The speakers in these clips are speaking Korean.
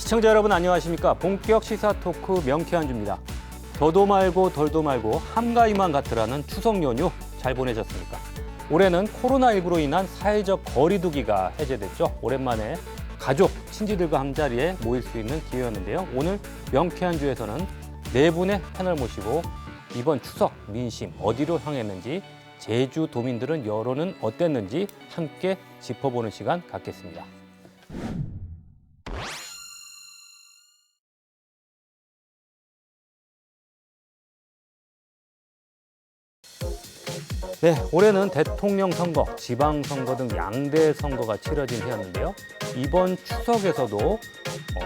시청자 여러분 안녕하십니까? 본격 시사 토크 명쾌한주입니다. 더도 말고 덜도 말고 한가위만 같으라는 추석 연휴 잘 보내셨습니까? 올해는 코로나19로 인한 사회적 거리두기가 해제됐죠. 오랜만에 가족, 친지들과 한자리에 모일 수 있는 기회였는데요. 오늘 명쾌한주에서는 네 분의 패널 모시고 이번 추석 민심 어디로 향했는지, 제주 도민들은 여론은 어땠는지 함께 짚어보는 시간 갖겠습니다. 네, 올해는 대통령 선거, 지방선거 등 양대 선거가 치러진 해였는데요. 이번 추석에서도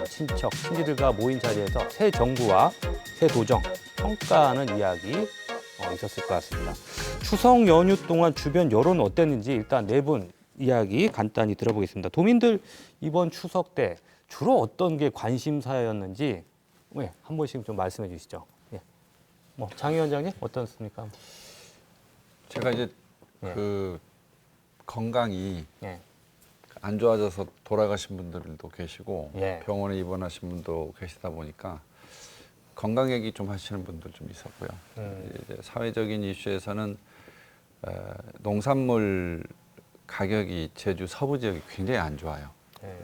친척, 친지들과 모인 자리에서 새 정부와 새 도정 평가하는 이야기 있었을 것 같습니다. 추석 연휴 동안 주변 여론 어땠는지 일단 네 분 이야기 간단히 들어보겠습니다. 도민들 이번 추석 때 주로 어떤 게 관심사였는지 한 번씩 좀 말씀해 주시죠. 장 위원장님 어떻습니까? 제가 이제 그 건강이 안 좋아져서 돌아가신 분들도 계시고 병원에 입원하신 분도 계시다 보니까 건강 얘기 좀 하시는 분들 좀 있었고요. 이제 사회적인 이슈에서는 농산물 가격이 제주 서부 지역이 굉장히 안 좋아요.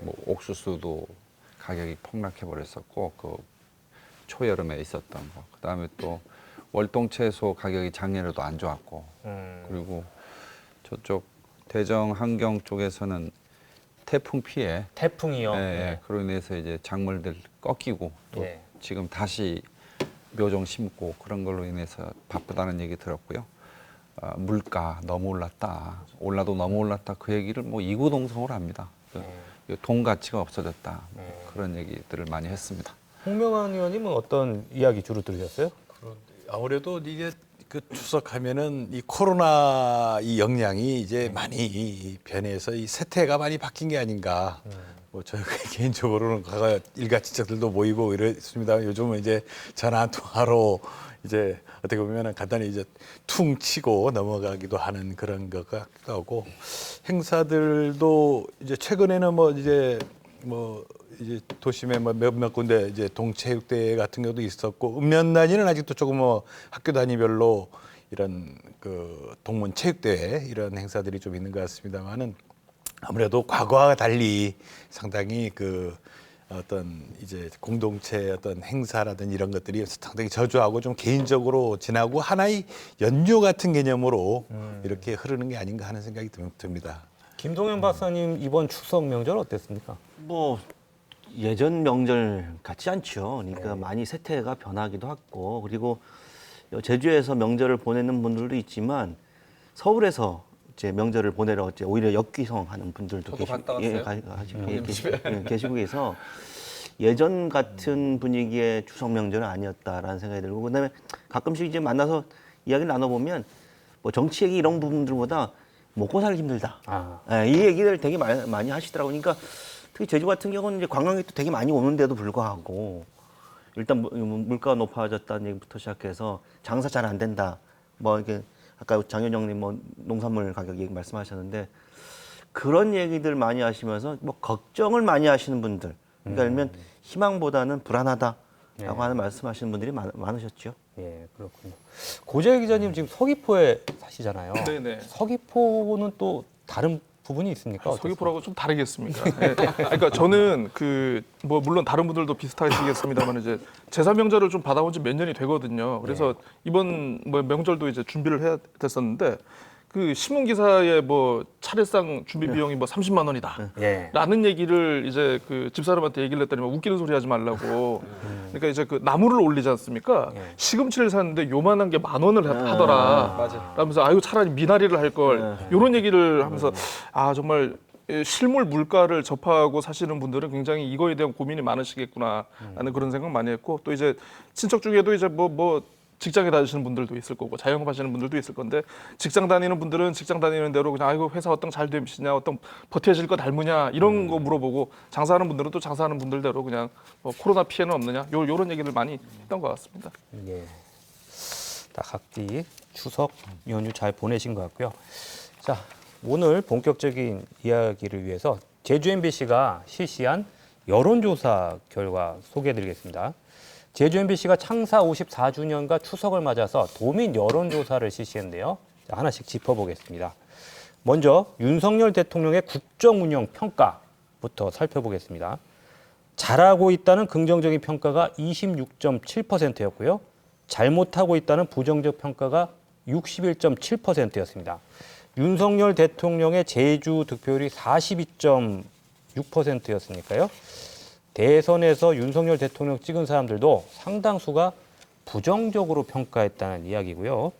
뭐 옥수수도 가격이 폭락해 버렸었고 그 초여름에 있었던 거. 그다음에 또 월동채소 가격이 작년에도 안 좋았고 그리고 저쪽 대정 한경 쪽에서는 태풍 피해 태풍이요. 그로 인해서 이제 작물들 꺾이고 또 지금 다시 묘종 심고 그런 걸로 인해서 바쁘다는 얘기 들었고요. 물가 너무 올랐다. 올라도 너무 올랐다. 그 얘기를 뭐 이구동성으로 합니다. 돈 가치가 없어졌다. 그런 얘기들을 많이 했습니다. 홍명환 의원님은 어떤 이야기 주로 들으셨어요? 아무래도 이게 그 추석하면은 이 코로나 이 역량이 이제 많이 변해서 이 세태가 많이 바뀐 게 아닌가. 뭐 저희 개인적으로는 과거 일가 친척들도 모이고 이랬습니다. 요즘은 이제 전화 한 통화로 이제 어떻게 보면은 간단히 이제 퉁 치고 넘어가기도 하는 그런 것 같기도 하고 행사들도 이제 최근에는 이제 도심에 몇몇 군데 이제 동체육대회 같은 것도 있었고 읍면단위는 아직도 조금 학교 단위별로 이런 그 동문 체육대회 이런 행사들이 좀 있는 것 같습니다만은 아무래도 과거와 달리 상당히 그 어떤 이제 공동체 어떤 행사라든지 이런 것들이 상당히 저조하고 좀 개인적으로 지나고 하나의 연휴 같은 개념으로 이렇게 흐르는 게 아닌가 하는 생각이 듭니다. 김동현 박사님 이번 추석 명절 어땠습니까? 뭐 예전 명절 같지 않죠. 그러니까 많이 세태가 변하기도 하고 그리고 제주에서 명절을 보내는 분들도 있지만 서울에서 이제 명절을 보내러 오히려 역귀성하는 분들도 계시고 계셔서 예전 같은 분위기의 추석 명절은 아니었다라는 생각이 들고 그다음에 가끔씩 이제 만나서 이야기를 나눠보면 뭐 정치 얘기 이런 부분들보다 먹고 살기 힘들다. 이 얘기를 되게 많이 하시더라고요. 그러니까 특히 제주 같은 경우는 이제 관광객도 되게 많이 오는데도 불구하고 일단 물가가 높아졌다는 얘기부터 시작해서 장사 잘 안 된다. 뭐 이게 아까 장 위원장님 뭐 농산물 가격 얘기 말씀하셨는데 그런 얘기들 많이 하시면서 뭐 걱정을 많이 하시는 분들. 그러니까 아니면 희망보다는 불안하다라고 하는 말씀하시는 분들이 많으셨죠. 예, 그렇군요. 고재 기자님 지금 서귀포에 사시잖아요. 네네. 서귀포는 또 다른 부분이 있습니까? 서귀포라고 좀 다르겠습니까? 그러니까 저는 뭐 물론 다른 분들도 비슷하시겠습니다만 이제 제사 명절을 좀 받아온 지 몇 년이 되거든요. 그래서 이번 뭐 명절도 이제 준비를 해야 됐었는데 그 신문 기사에 뭐 차례상 준비 비용이 뭐 30만 원이다. 라는 얘기를 이제 그 집사람한테 얘기를 했더니 웃기는 소리 하지 말라고. 그러니까 이제 그 나무를 올리지 않습니까? 시금치를 샀는데 요만한 게 10,000원을 하더라. 맞아. 라면서 아유 차라리 미나리를 할 걸. 이런 얘기를 하면서 정말 실물 물가를 접하고 사시는 분들은 굉장히 이거에 대한 고민이 많으시겠구나 라는 그런 생각 많이 했고 또 이제 친척 중에도 이제 뭐 직장에 다니시는 분들도 있을 거고 자영업 하시는 분들도 있을 건데 직장 다니는 분들은 직장 다니는 대로 그냥 아이고 회사 어떤 잘 되시냐 어떤 버텨질 거 닮으냐 이런 거 물어보고 장사하는 분들은 또 장사하는 분들대로 그냥 뭐 코로나 피해는 없느냐 요런 얘기를 많이 했던 것 같습니다. 예. 다 각기 추석 연휴 잘 보내신 것 같고요. 자, 오늘 본격적인 이야기를 위해서 제주 MBC가 실시한 여론조사 결과 소개해드리겠습니다. 제주 MBC가 창사 54주년과 추석을 맞아서 도민 여론조사를 실시했는데요. 자, 하나씩 짚어보겠습니다. 먼저 윤석열 대통령의 국정운영 평가부터 살펴보겠습니다. 잘하고 있다는 긍정적인 평가가 26.7%였고요. 잘못하고 있다는 부정적 평가가 61.7%였습니다. 윤석열 대통령의 제주 득표율이 42.6%였으니까요. 대선에서 윤석열 대통령 찍은 사람들도 상당수가 부정적으로 평가했다는 이야기고요.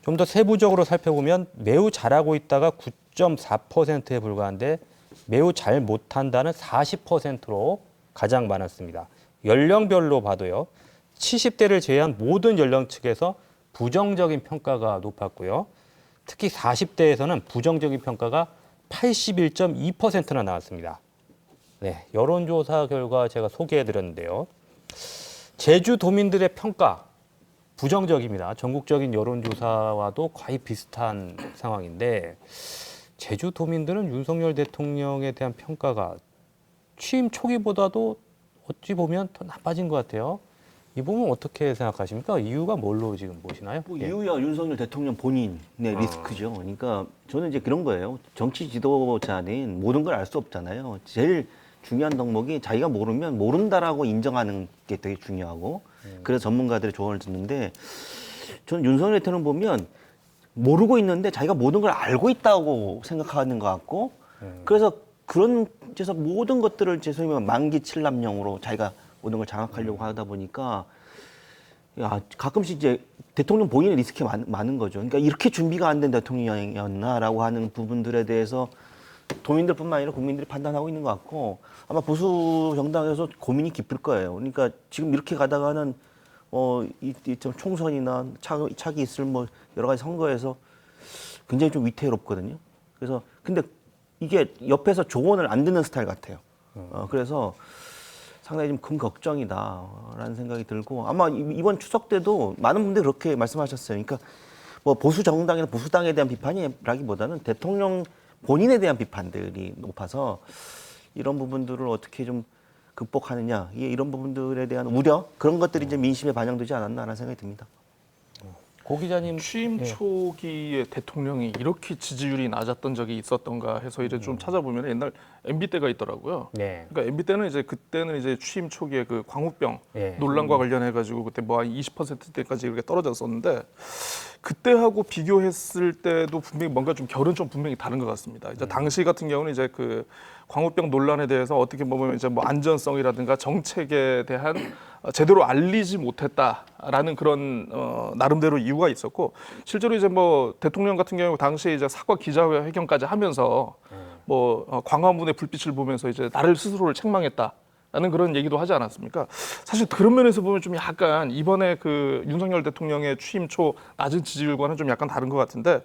좀 더 세부적으로 살펴보면 매우 잘하고 있다가 9.4%에 불과한데 매우 잘 못한다는 40%로 가장 많았습니다. 연령별로 봐도요. 70대를 제외한 모든 연령층에서 부정적인 평가가 높았고요. 특히 40대에서는 부정적인 평가가 81.2%나 나왔습니다. 네, 여론조사 결과 제가 소개해드렸는데요. 제주 도민들의 평가 부정적입니다. 전국적인 여론조사와도 거의 비슷한 상황인데 제주 도민들은 윤석열 대통령에 대한 평가가 취임 초기보다도 어찌 보면 더 나빠진 것 같아요. 이 부분 어떻게 생각하십니까? 이유가 뭘로 지금 보시나요? 뭐 예. 이유야 윤석열 대통령 본인의 리스크죠. 그러니까 저는 이제 그런 거예요. 정치 지도자는 모든 걸 알 수 없잖아요. 제일 중요한 덕목이 자기가 모르면 모른다라고 인정하는 게 되게 중요하고 그래서 전문가들의 조언을 듣는데 저는 윤석열 대통령 보면 모르고 있는데 자기가 모든 걸 알고 있다고 생각하는 것 같고 그래서 그런 데서 모든 것들을 제 소위 말하면 만기 칠남용으로 자기가 모든 걸 장악하려고 하다 보니까 야, 가끔씩 이제 대통령 본인의 리스크가 많은 거죠. 그러니까 이렇게 준비가 안 된 대통령이었나라고 하는 부분들에 대해서 도민들뿐만 아니라 국민들이 판단하고 있는 것 같고 아마 보수 정당에서 고민이 깊을 거예요. 그러니까 지금 이렇게 가다가는 좀 총선이나 차기 있을 뭐 여러 가지 선거에서 굉장히 좀 위태롭거든요. 그래서 근데 이게 옆에서 조언을 안 듣는 스타일 같아요. 그래서 상당히 좀 큰 걱정이다라는 생각이 들고 아마 이번 추석 때도 많은 분들이 그렇게 말씀하셨어요. 그러니까 뭐 보수 정당이나 보수당에 대한 비판이라기보다는 대통령 본인에 대한 비판들이 높아서 이런 부분들을 어떻게 좀 극복하느냐 이런 부분들에 대한 우려 그런 것들이 이제 민심에 반영되지 않았나라는 생각이 듭니다. 고 기자님 취임 초기에 대통령이 이렇게 지지율이 낮았던 적이 있었던가 해서 이제 좀 찾아보면 옛날 MB 때가 있더라고요. 네. 그러니까 MB 때는 이제 그때는 이제 취임 초기에 그 광우병 네. 논란과 관련해 가지고 그때 뭐 한 20%대까지 이렇게 떨어졌었는데 그때하고 비교했을 때도 분명히 뭔가 좀 결은 좀 분명히 다른 것 같습니다. 이제 당시 같은 경우는 이제 그 광우병 논란에 대해서 어떻게 보면 이제 뭐 안전성이라든가 정책에 대한 제대로 알리지 못했다라는 그런 나름대로 이유가 있었고 실제로 이제 뭐 대통령 같은 경우 당시에 이제 사과 기자회견까지 하면서 뭐 광화문의 불빛을 보면서 이제 나를 스스로를 책망했다라는 그런 얘기도 하지 않았습니까? 사실 그런 면에서 보면 좀 약간 이번에 그 윤석열 대통령의 취임 초 낮은 지지율과는 좀 약간 다른 것 같은데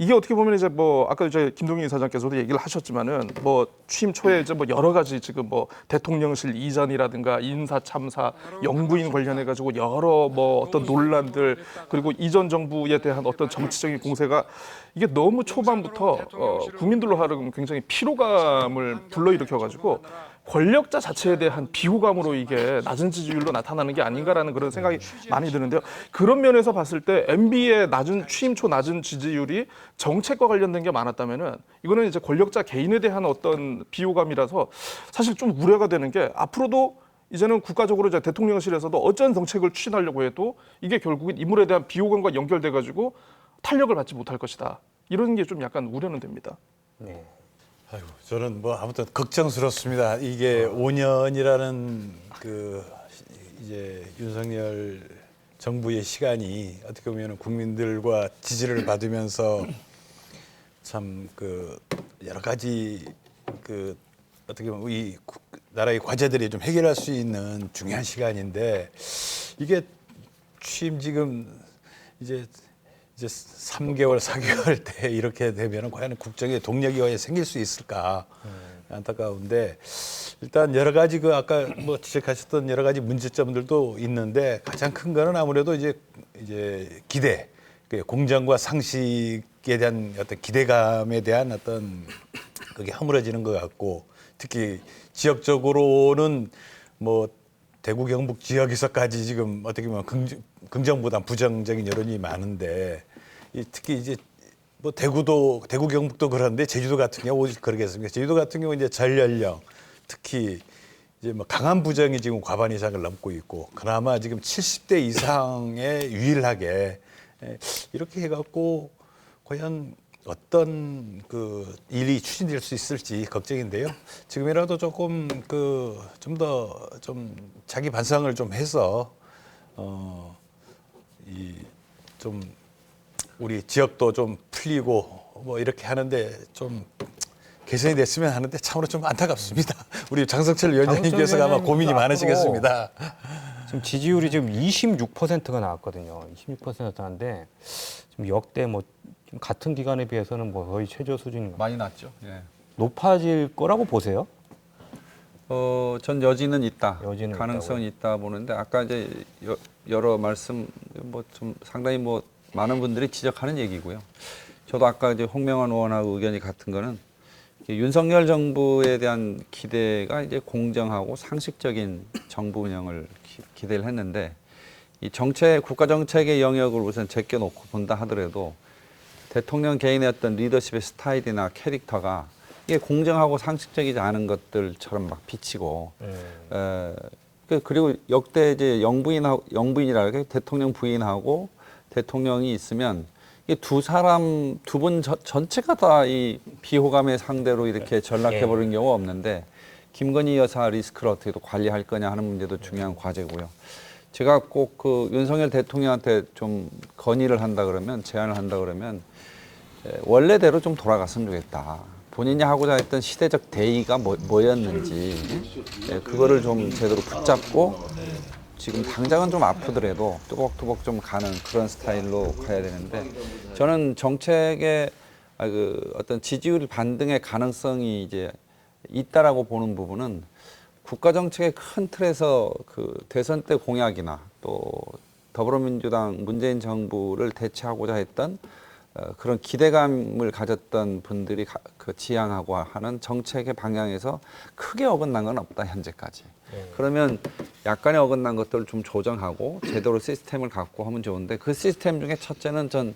이게 어떻게 보면 이제 뭐 아까 이제 김동인 이사장께서도 얘기를 하셨지만은 뭐 취임 초에 이제 뭐 여러 가지 지금 뭐 대통령실 이전이라든가 인사 참사 영부인 관련해 가지고 여러 뭐 어떤 논란들 그리고 이전 정부에 대한 어떤 정치적인 공세가 이게 너무 초반부터 국민들로 하여금 굉장히 피로감을 불러일으켜 가지고 권력자 자체에 대한 비호감으로 이게 낮은 지지율로 나타나는 게 아닌가라는 그런 생각이 많이 드는데요. 그런 면에서 봤을 때 MB의 취임 초 낮은 지지율이 정책과 관련된 게 많았다면은 이거는 이제 권력자 개인에 대한 어떤 비호감이라서 사실 좀 우려가 되는 게 앞으로도 이제는 국가적으로 이제 대통령실에서도 어떤 정책을 추진하려고 해도 이게 결국은 인물에 대한 비호감과 연결돼 가지고 탄력을 받지 못할 것이다. 이런 게 좀 약간 우려는 됩니다. 네. 아이고, 저는 뭐 아무튼 걱정스럽습니다. 이게 5년이라는 그 이제 윤석열 정부의 시간이 어떻게 보면 국민들과 지지를 받으면서 참 그 여러 가지 그 어떻게 보면 이 나라의 과제들이 좀 해결할 수 있는 중요한 시간인데 이게 취임 지금 이제 3개월, 4개월 때 이렇게 되면 과연 국정의 동력이 생길 수 있을까 안타까운데 일단 여러 가지 그 아까 뭐 지적하셨던 여러 가지 문제점들도 있는데 가장 큰 거는 아무래도 이제 기대, 공정과 상식에 대한 어떤 기대감에 대한 어떤 그게 허물어지는 것 같고 특히 지역적으로는 뭐 대구 경북 지역에서까지 지금 어떻게 보면 긍정보다 부정적인 여론이 많은데 특히 이제 뭐 대구 경북도 그런데 제주도 같은 경우 오직 그러겠습니까? 제주도 같은 경우 이제 전연령 특히 이제 뭐 강한 부정이 지금 과반 이상을 넘고 있고 그나마 지금 70대 이상에 유일하게 이렇게 해갖고 과연 어떤 그 일이 추진될 수 있을지 걱정인데요. 지금이라도 조금 좀 더 좀 자기 반성을 좀 해서 좀 우리 지역도 좀 풀리고 뭐 이렇게 하는데 좀 개선이 됐으면 하는데 참으로 좀 안타깝습니다. 우리 장성철 위원장님께서 아마 고민이 많으시겠습니다. 지금 지지율이 지금 26%가 나왔거든요. 26% 나왔는데 지금 역대 뭐 지금 같은 기간에 비해서는 뭐 거의 최저 수준인 것 같아요. 많이 났죠. 예. 높아질 거라고 보세요? 전 여지는 있다. 여지는 가능성이 있다 보는데 아까 이제 여러 말씀 뭐 좀 상당히 뭐 많은 분들이 지적하는 얘기고요. 저도 아까 이제 홍명환 의원하고 의견이 같은 거는 윤석열 정부에 대한 기대가 이제 공정하고 상식적인 정부 운영을 기대를 했는데 이 국가 정책의 영역을 우선 제껴놓고 본다 하더라도 대통령 개인의 어떤 리더십의 스타일이나 캐릭터가 이게 공정하고 상식적이지 않은 것들처럼 막 비치고 그리고 역대 이제 영부인이라 대통령 부인하고 대통령이 있으면 두 분 전체가 다 이 비호감의 상대로 이렇게 전락해버린 경우가 없는데 김건희 여사 리스크를 어떻게 또 관리할 거냐 하는 문제도 중요한 과제고요. 제가 꼭 그 윤석열 대통령한테 좀 건의를 한다 그러면 제안을 한다 그러면 원래대로 좀 돌아갔으면 좋겠다. 본인이 하고자 했던 시대적 대의가 뭐였는지 그거를 좀 제대로 붙잡고 지금 당장은 좀 아프더라도 뚜벅뚜벅 좀 가는 그런 스타일로 가야 되는데 저는 정책의 그 어떤 지지율 반등의 가능성이 이제 있다라고 보는 부분은 국가 정책의 큰 틀에서 그 대선 때 공약이나 또 더불어민주당 문재인 정부를 대체하고자 했던 그런 기대감을 가졌던 분들이 그 지향하고 하는 정책의 방향에서 크게 어긋난 건 없다 현재까지. 그러면 약간의 어긋난 것들을 좀 조정하고 제대로 시스템을 갖고 하면 좋은데 그 시스템 중에 첫째는 전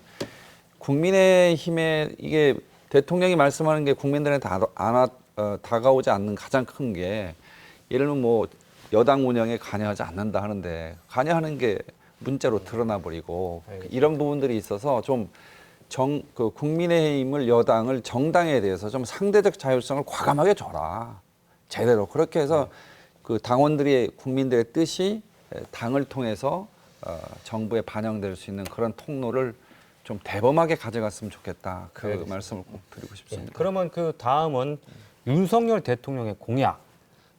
국민의힘에 이게 대통령이 말씀하는 게 국민들한테 다가오지 않는 가장 큰 게 예를 들면 뭐 여당 운영에 관여하지 않는다 하는데 관여하는 게 문자로 드러나 버리고 이런 부분들이 있어서 좀 그 국민의힘을 여당을 정당에 대해서 좀 상대적 자율성을 과감하게 줘라. 제대로 그렇게 해서 그 당원들이 국민들의 뜻이 당을 통해서 정부에 반영될 수 있는 그런 통로를 좀 대범하게 가져갔으면 좋겠다. 그 알겠습니다. 말씀을 꼭 드리고 싶습니다. 그러면 그 다음은 윤석열 대통령의 공약,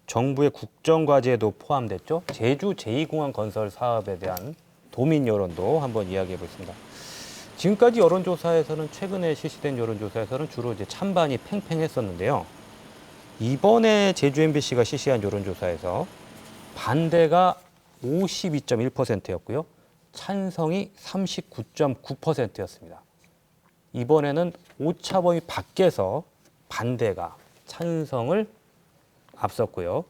정부의 국정과제에도 포함됐죠. 제주 제2공항 건설 사업에 대한 도민 여론도 한번 이야기해 보겠습니다. 지금까지 여론조사에서는 최근에 실시된 여론조사에서는 주로 이제 찬반이 팽팽했었는데요. 이번에 제주 MBC가 실시한 여론조사에서 반대가 52.1%였고요. 찬성이 39.9%였습니다. 이번에는 오차 범위 밖에서 반대가 찬성을 앞섰고요.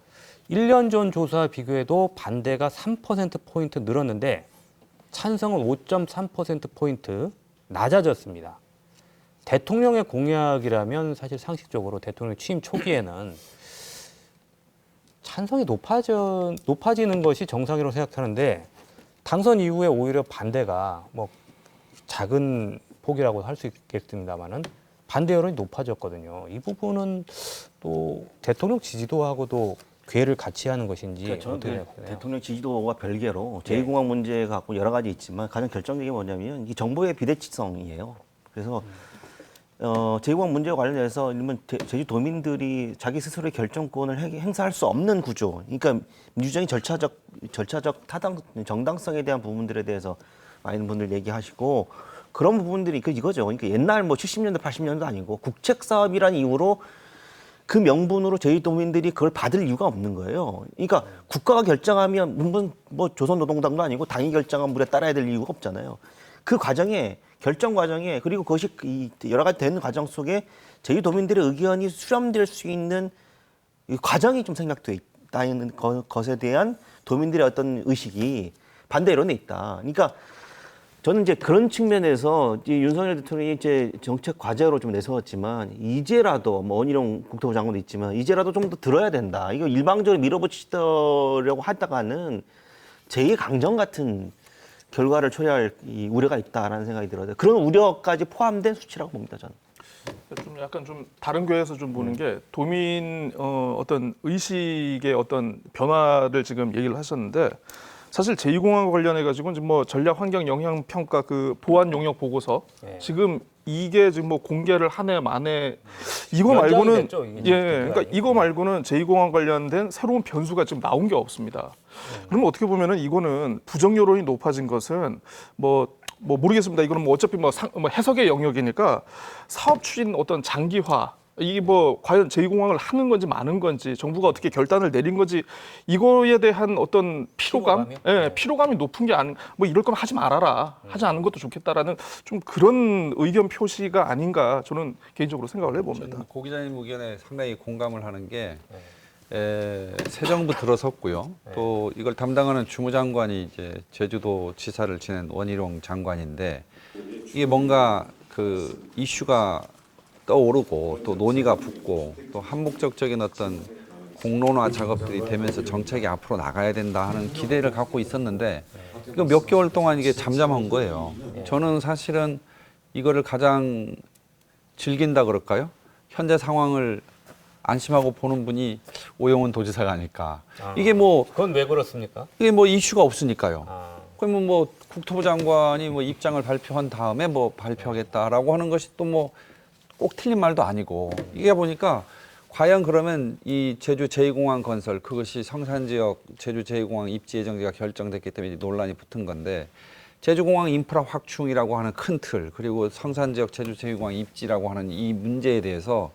1년 전 조사와 비교해도 반대가 3%포인트 늘었는데 찬성은 5.3%포인트 낮아졌습니다. 대통령의 공약이라면 사실 상식적으로 대통령 취임 초기에는 찬성이 높아지는 것이 정상이라고 생각하는데 당선 이후에 오히려 반대가 뭐 작은 폭이라고 할 수 있겠습니다만은 반대 여론이 높아졌거든요. 이 부분은 또 대통령 지지도하고도 궤를 같이 하는 것인지 그러니까 저는 어떻게 생각하세요? 대통령 지지도와 별개로 제2공항 문제 갖고 여러 가지 있지만 가장 결정적인 게 뭐냐면 이 정부의 비대칭성이에요. 그래서 제2공항 문제와 관련해서 일본 제주도민들이 자기 스스로의 결정권을 행사할 수 없는 구조. 그러니까 민주적인 절차적 정당성에 대한 부분들에 대해서 많은 분들 얘기하시고 그런 부분들이 이거죠. 그러니까 옛날 뭐 70년대, 80년도 아니고 국책 사업이라는 이유로 그 명분으로 제주도민들이 그걸 받을 이유가 없는 거예요. 그러니까 국가가 결정하면 뭐 조선노동당도 아니고 당이 결정한 물에 따라야 될 이유가 없잖아요. 그 과정에 결정 과정에 그리고 그것이 여러 가지 되는 과정 속에 제주도민들의 의견이 수렴될 수 있는 이 과정이 좀 생략돼 있다는 것에 대한 도민들의 어떤 의식이 반대론에 있다. 그러니까 저는 이제 그런 측면에서 이 윤석열 대통령이 이제 정책 과제로 좀 내세웠지만 이제라도 뭐 원희룡 국토부 장관도 있지만 이제라도 좀 더 들어야 된다. 이거 일방적으로 밀어붙이려고 하다가는 제2강정 같은 결과를 초래할 이 우려가 있다라는 생각이 들어요. 그런 우려까지 포함된 수치라고 봅니다, 저는. 좀 약간 좀 다른 궤에서 좀 보는 게 도민 어떤 의식의 어떤 변화를 지금 얘기를 하셨는데 사실 제2공항과 관련해 가지고 이제 뭐 전략 환경 영향 평가 그 보안 용역 보고서 지금 이게 지금 뭐 공개를 한 해 만에 이거 연장이 말고는 됐죠, 이게 그러니까 이거 말고는 제2공항 관련된 새로운 변수가 지금 나온 게 없습니다. 그러면 어떻게 보면은 이거는 부정 여론이 높아진 것은 뭐 모르겠습니다. 이거는 뭐 어차피 뭐 해석의 영역이니까 사업 추진 어떤 장기화 이게 뭐 과연 제2공항을 하는 건지 마는 건지 정부가 어떻게 결단을 내린 건지 이거에 대한 어떤 피로감, 피로감이 높은 게 뭐 이럴 거면 하지 말아라, 하지 않은 것도 좋겠다라는 좀 그런 의견 표시가 아닌가 저는 개인적으로 생각을 해봅니다. 고 기자님 의견에 상당히 공감을 하는 게 새 정부 들어섰고요. 또 이걸 담당하는 주무장관이 이제 제주도 지사를 지낸 원희룡 장관인데 이게 뭔가 그 이슈가 떠오르고 또 논의가 붙고 또 한목적적인 어떤 공론화 작업들이 되면서 정책이 앞으로 나가야 된다 하는 기대를 갖고 있었는데 이거 몇 개월 동안 이게 잠잠한 거예요. 저는 사실은 이거를 가장 즐긴다 그럴까요? 현재 상황을 안심하고 보는 분이 오영훈 도지사가 아닐까. 이게 뭐 그건 왜 그렇습니까? 이게 뭐 이슈가 없으니까요. 아. 그러면 뭐 국토부 장관이 뭐 입장을 발표한 다음에 뭐 발표하겠다라고 하는 것이 또 뭐 꼭 틀린 말도 아니고 이게 보니까 과연 그러면 이 제주 제2공항 건설 그것이 성산지역 제주 제2공항 입지 예정지가 결정됐기 때문에 논란이 붙은 건데 제주공항 인프라 확충이라고 하는 큰 틀 그리고 성산지역 제주 제2공항 입지라고 하는 이 문제에 대해서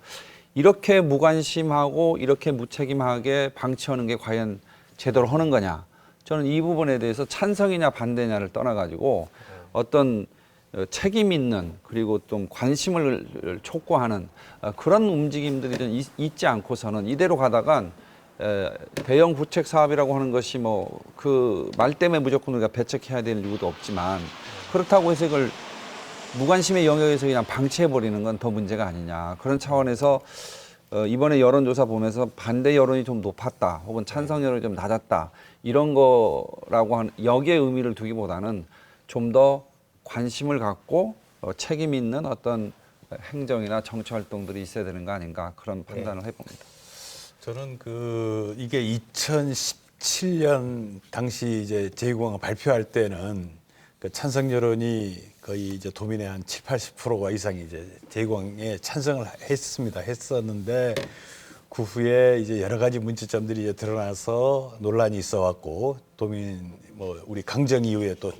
이렇게 무관심하고 이렇게 무책임하게 방치하는 게 과연 제대로 하는 거냐. 저는 이 부분에 대해서 찬성이냐 반대냐를 떠나가지고 어떤 책임 있는 그리고 좀 관심을 촉구하는 그런 움직임들이 좀 있지 않고서는 이대로 가다간 대형 구책 사업이라고 하는 것이 뭐 그 말 때문에 무조건 우리가 배척해야 될 이유도 없지만 그렇다고 해서 이걸 무관심의 영역에서 그냥 방치해버리는 건 더 문제가 아니냐. 그런 차원에서 이번에 여론조사 보면서 반대 여론이 좀 높았다. 혹은 찬성 여론이 좀 낮았다. 이런 거라고 하는 여기에 의미를 두기보다는 좀 더 관심을 갖고 책임 있는 어떤 행정이나 정치 활동들이 있어야 되는 거 아닌가 그런 판단을 해봅니다. 저는 이게 2017년 당시 이제 제2공항 발표할 때는 그 찬성 여론이 거의 이제 도민의 한 7, 80%가 이상이 이제 제2공항에 찬성을 했었는데 그 후에 이제 여러 가지 문제점들이 이제 드러나서 논란이 있어왔고 도민 뭐 우리 강정 이후에 또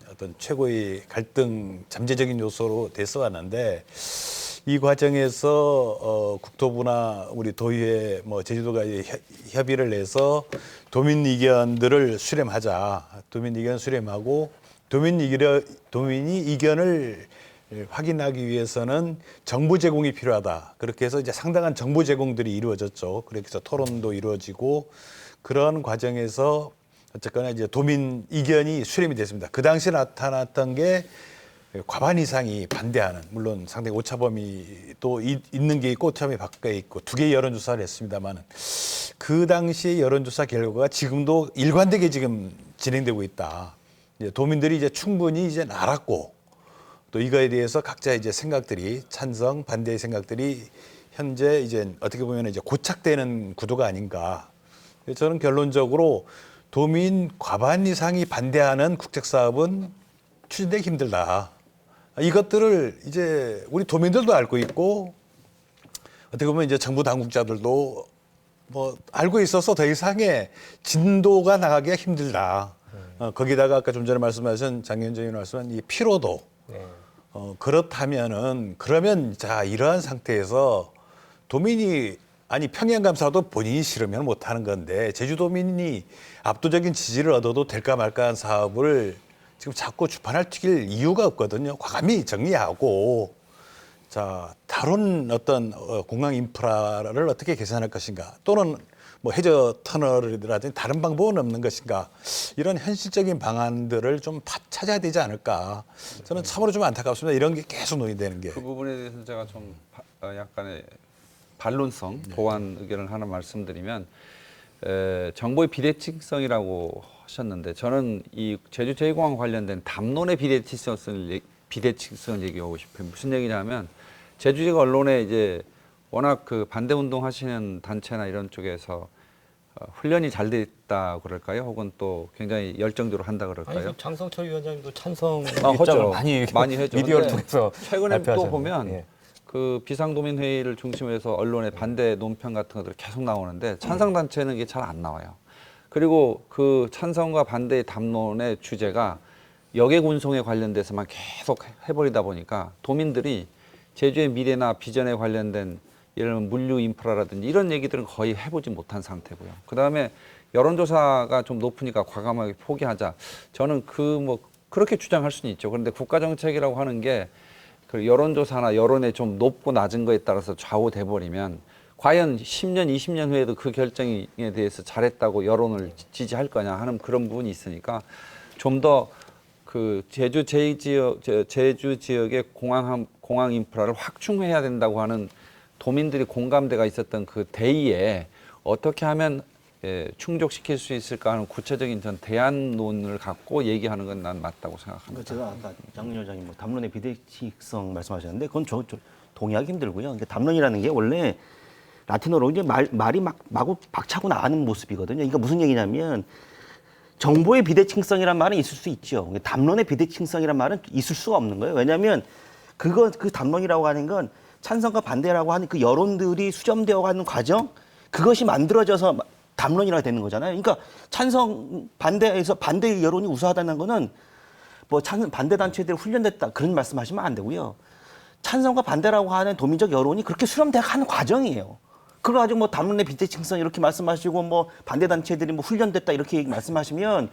어떤 최고의 갈등 잠재적인 요소로 됐어 왔는데 이 과정에서 국토부나 우리 도의회 뭐 제주도가 협의를 해서 도민 의견들을 수렴하자. 도민 의견 수렴하고 도민이 의견을 확인하기 위해서는 정보 제공이 필요하다. 그렇게 해서 이제 상당한 정보 제공들이 이루어졌죠. 그렇게 해서 토론도 이루어지고 그런 과정에서 어쨌거나 이제 도민 의견이 수렴이 됐습니다. 그 당시에 나타났던 게 과반 이상이 반대하는, 물론 상당히 오차범위 또 있는 게 있고 오차범위 밖에 있고 두 개의 여론조사를 했습니다만은 그 당시의 여론조사 결과가 지금도 일관되게 지금 진행되고 있다. 이제 도민들이 이제 충분히 이제 알았고 또 이거에 대해서 각자 이제 생각들이 찬성, 반대의 생각들이 현재 이제 어떻게 보면 이제 고착되는 구도가 아닌가. 저는 결론적으로 도민 과반 이상이 반대하는 국책 사업은 추진되기 힘들다. 이것들을 이제 우리 도민들도 알고 있고 어떻게 보면 이제 정부 당국자들도 뭐 알고 있어서 더 이상의 진도가 나가기가 힘들다. 거기다가 아까 좀 전에 말씀하신 장현정 의원 말씀한 이 피로도. 그렇다면은 그러면 자 이러한 상태에서 도민이 아니 평양감사도 본인이 싫으면 못하는 건데 제주도민이 압도적인 지지를 얻어도 될까 말까한 사업을 지금 자꾸 주판을 튀길 이유가 없거든요. 과감히 정리하고 자, 다른 어떤 공항 인프라를 어떻게 개선할 것인가, 또는 뭐 해저 터널이라든지 다른 방법은 없는 것인가, 이런 현실적인 방안들을 좀 찾아야 되지 않을까. 저는 참으로 좀 안타깝습니다. 이런 게 계속 논의되는 게. 그 부분에 대해서 제가 좀 약간의 반론성, 보완 의견을 하나 말씀드리면, 정보의 비대칭성이라고 하셨는데, 저는 이 제주 제2공항 관련된 담론의 비대칭성을 얘기하고 싶어요. 무슨 얘기냐면, 제주지가 언론에 이제 워낙 그 반대 운동 하시는 단체나 이런 쪽에서 훈련이 잘 돼 있다 그럴까요? 혹은 또 굉장히 열정적으로 한다 그럴까요? 아니, 장성철 위원장님도 찬성 하죠. 입장을 많이 하죠. 미디어를 근데 통해서 최근에 또 발표하셨는데, 보면 예. 그 비상도민 회의를 중심으로 언론에 반대 논평 같은 것들이 계속 나오는데 찬성 단체는 이게 잘 안 나와요. 그리고 그 찬성과 반대의 담론의 주제가 역의 군송에 관련돼서만 계속 해버리다 보니까 도민들이 제주의 미래나 비전에 관련된 예를 들면 물류 인프라라든지 이런 얘기들은 거의 해보지 못한 상태고요. 그다음에 여론조사가 좀 높으니까 과감하게 포기하자. 저는 그렇게 주장할 수는 있죠. 그런데 국가정책이라고 하는 게 그 여론조사나 여론의 좀 높고 낮은 거에 따라서 좌우돼 버리면 과연 10년, 20년 후에도 그 결정에 대해서 잘했다고 여론을 지지할 거냐 하는 그런 부분이 있으니까 좀 더 그 제주 지역의 공항 인프라를 확충해야 된다고 하는 도민들이 공감대가 있었던 그 대의에 어떻게 하면 충족시킬 수 있을까 하는 구체적인 전 대안론을 갖고 얘기하는 건 난 맞다고 생각합니다. 제가 아까 장 여장님 뭐 담론의 비대칭성 말씀하셨는데 그건 저 동의하기 힘들고요. 그러니까 담론이라는 게 원래 라틴어로 이제 말이 막 마구 박차고 나가는 모습이거든요. 그러니까 무슨 얘기냐면 정보의 비대칭성이란 말은 있을 수 있죠. 담론의 비대칭성이란 말은 있을 수가 없는 거예요. 왜냐하면 그 담론이라고 하는 건 찬성과 반대라고 하는 그 여론들이 수렴되어 가는 과정, 그것이 만들어져서 담론이라고 되는 거잖아요. 그러니까 찬성 반대에서 반대 여론이 우세하다는 거는 뭐 반대 단체들이 훈련됐다 그런 말씀하시면 안 되고요. 찬성과 반대라고 하는 도민적 여론이 그렇게 수렴되어 가는 과정이에요. 그래가지고 뭐 담론의 비대칭성 이렇게 말씀하시고 뭐 반대 단체들이 뭐 훈련됐다 이렇게 말씀하시면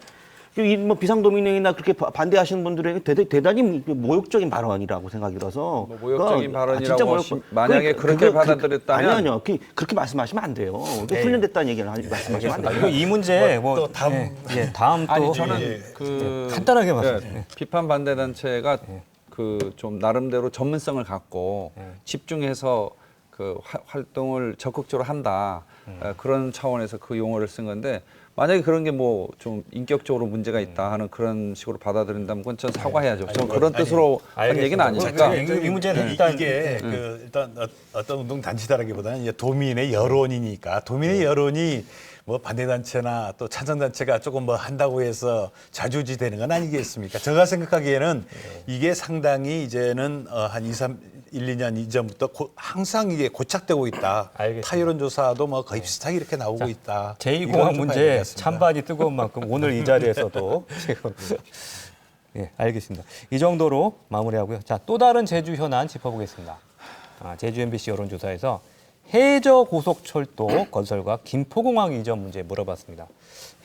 이 뭐 비상도민회의나 그렇게 반대하시는 분들에게 대단히 모욕적인 발언이라고 생각이 들어서 뭐 모욕적인 발언이라고 진짜 만약에 그렇게 받아들였다면 아니요 그렇게 말씀하시면 안 돼요. 훈련됐다는 얘기를 말씀하시면 안 돼요. 이 문제 또 다음 다음 또 아니 저는 간단하게 말씀드릴게요. 비판 반대 단체가 그 좀 나름대로 전문성을 갖고 집중해서 그 활동을 적극적으로 한다 그런 차원에서 그 용어를 쓴 건데 만약에 그런 게 뭐 좀 인격적으로 문제가 있다 하는 그런 식으로 받아들인다면 그건 전 사과해야죠. 전 그런 뜻으로 한 얘기는 아니니까. 이 문제는 이게 일단 어떤 운동 단체다라기보다는 이제 도민의 여론이니까, 도민의 여론이 뭐 반대 단체나 또 찬성 단체가 조금 뭐 한다고 해서 좌지우지되는 건 아니겠습니까? 제가 생각하기에는 이게 상당히 이제는 한 1, 2년 이전부터 항상 이게 고착되고 있다. 알겠습니다. 타여론조사도 뭐 거의 비슷하게 이렇게 나오고 있다. 이건 제2공항 좀 봐야 문제 되겠습니다. 찬반이 뜨거운 만큼 오늘 이 자리에서도 지금 예, 알겠습니다. 이 정도로 마무리하고요. 자, 또 다른 제주 현안 짚어보겠습니다. 제주 MBC 여론조사에서 해저 고속철도 건설과 김포공항 이전 문제 물어봤습니다.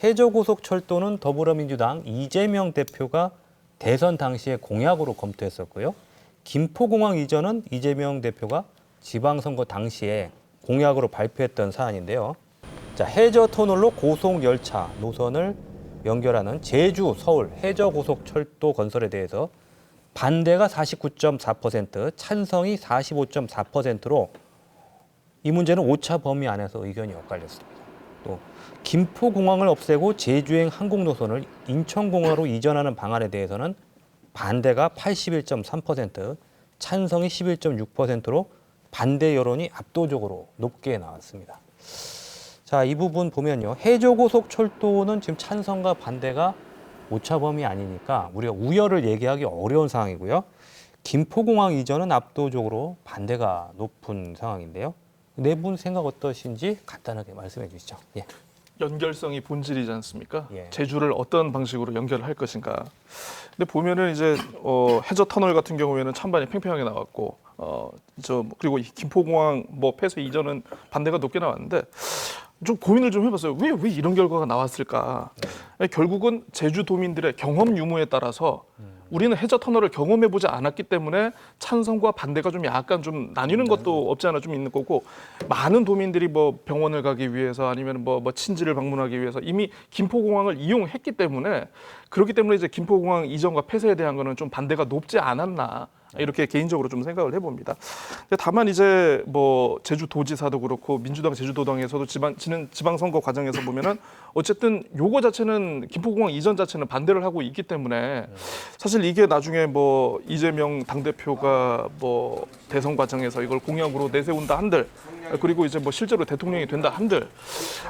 해저 고속철도는 더불어민주당 이재명 대표가 대선 당시에 공약으로 검토했었고요. 김포공항 이전은 이재명 대표가 지방선거 당시에 공약으로 발표했던 사안인데요. 자, 해저 터널로 고속 열차 노선을 연결하는 제주, 서울 해저 고속철도 건설에 대해서 반대가 49.4%, 찬성이 45.4%로 이 문제는 오차 범위 안에서 의견이 엇갈렸습니다. 또 김포공항을 없애고 제주행 항공 노선을 인천공항으로 이전하는 방안에 대해서는 반대가 81.3%, 찬성이 11.6%로 반대 여론이 압도적으로 높게 나왔습니다. 자, 이 부분 보면요. 해저고속철도는 지금 찬성과 반대가 오차 범위 아니니까 우리가 우열을 얘기하기 어려운 상황이고요. 김포공항 이전은 압도적으로 반대가 높은 상황인데요. 네 분 생각 어떠신지 간단하게 말씀해 주시죠. 예. 연결성이 본질이지 않습니까? 예. 제주를 어떤 방식으로 연결할 것인가. 근데 보면은 이제 해저 터널 같은 경우에는 찬반이 팽팽하게 나왔고 그리고 이 김포공항 뭐 폐쇄 이전은 반대가 높게 나왔는데 좀 고민을 좀 해봤어요. 왜 이런 결과가 나왔을까? 결국은 제주도민들의 경험 유무에 따라서 우리는 해저 터널을 경험해 보지 않았기 때문에 찬성과 반대가 좀 약간 좀 나뉘는 것도 없지 않아 좀 있는 거고, 많은 도민들이 뭐 병원을 가기 위해서 아니면 뭐 친지를 방문하기 위해서 이미 김포공항을 이용했기 때문에, 그렇기 때문에 이제 김포공항 이전과 폐쇄에 대한 거는 좀 반대가 높지 않았나, 이렇게 개인적으로 좀 생각을 해봅니다. 근데 다만 이제 뭐 제주도지사도 그렇고 민주당 제주도당에서도 지방선거 과정에서 보면은 어쨌든 요거 자체는 김포공항 이전 자체는 반대를 하고 있기 때문에, 사실 이게 나중에 뭐 이재명 당대표가 뭐 대선 과정에서 이걸 공약으로 내세운다 한들, 그리고 이제 뭐 실제로 대통령이 된다 한들,